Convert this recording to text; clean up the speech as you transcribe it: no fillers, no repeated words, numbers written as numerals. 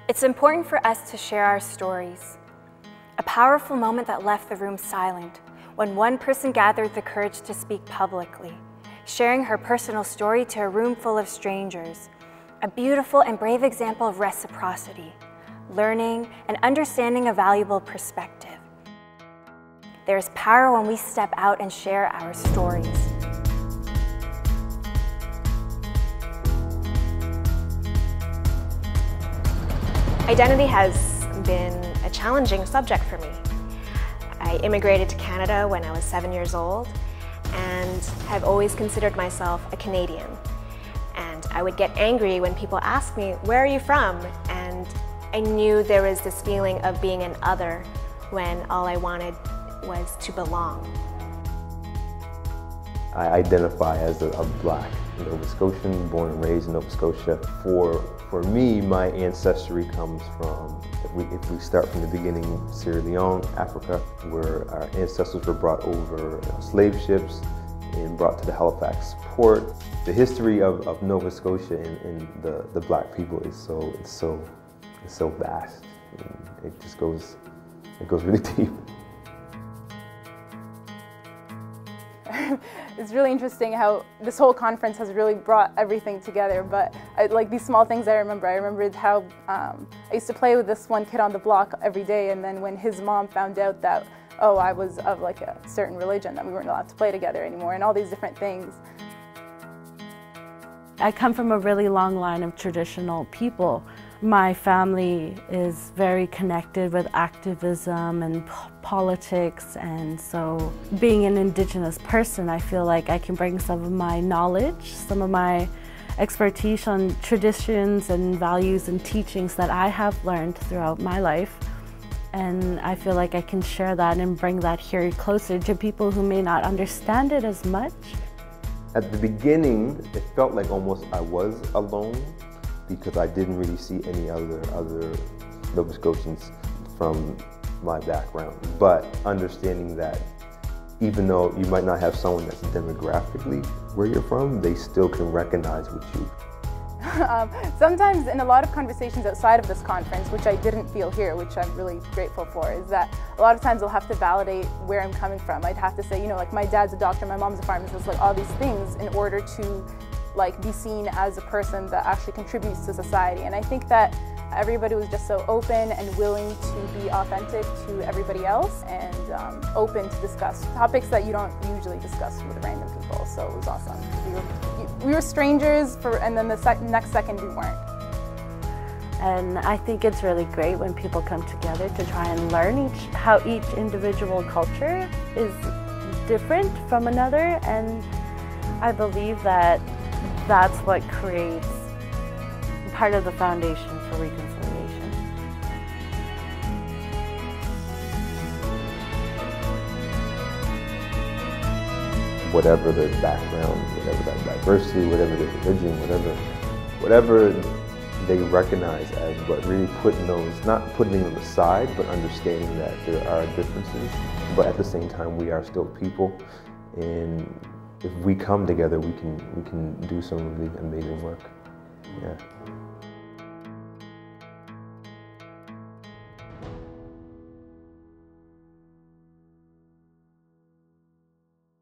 It's important for us to share our stories. A powerful moment that left the room silent when one person gathered the courage to speak publicly, sharing her personal story to a room full of strangers. A beautiful and brave example of reciprocity, learning and understanding a valuable perspective. There's power when we step out and share our stories. Identity has been a challenging subject for me. I immigrated to Canada when I was 7 years old and have always considered myself a Canadian. And I would get angry when people asked me, "Where are you from?" And I knew there was this feeling of being an other when all I wanted was to belong. I identify as a Black Nova Scotian, born and raised in Nova Scotia. For me, my ancestry comes from, if we start from the beginning, Sierra Leone, Africa, where our ancestors were brought over slave ships and brought to the Halifax port. The history of Nova Scotia and the Black people is so vast. And it goes really deep. It's really interesting how this whole conference has really brought everything together, but like these small things I remembered how I used to play with this one kid on the block every day, and then when his mom found out that, oh, I was of like a certain religion, that we weren't allowed to play together anymore, and all these different things. I come from a really long line of traditional people. My family is very connected with activism and politics, and so being an Indigenous person, I feel like I can bring some of my knowledge, some of my expertise on traditions and values and teachings that I have learned throughout my life. And I feel like I can share that and bring that here closer to people who may not understand it as much. At the beginning, it felt like almost I was alone, because I didn't really see any other Nova Scotians from my background. But understanding that even though you might not have someone that's demographically where you're from, they still can recognize with you. Sometimes in a lot of conversations outside of this conference, which I didn't feel here, which I'm really grateful for, is that a lot of times I'll have to validate where I'm coming from. I'd have to say, you know, like my dad's a doctor, my mom's a pharmacist, like all these things in order to like be seen as a person that actually contributes to society. And I think that everybody was just so open and willing to be authentic to everybody else, and open to discuss topics that you don't usually discuss with random people. So it was awesome. We were strangers and then the next second we weren't. And I think it's really great when people come together to try and learn how each individual culture is different from another, and I believe that that's what creates part of the foundation for reconciliation. Whatever their background, whatever that diversity, whatever their religion, whatever they recognize as, but really putting those, not putting them aside, but understanding that there are differences, but at the same time we are still people, and if we come together, we can do some really amazing work. Yeah.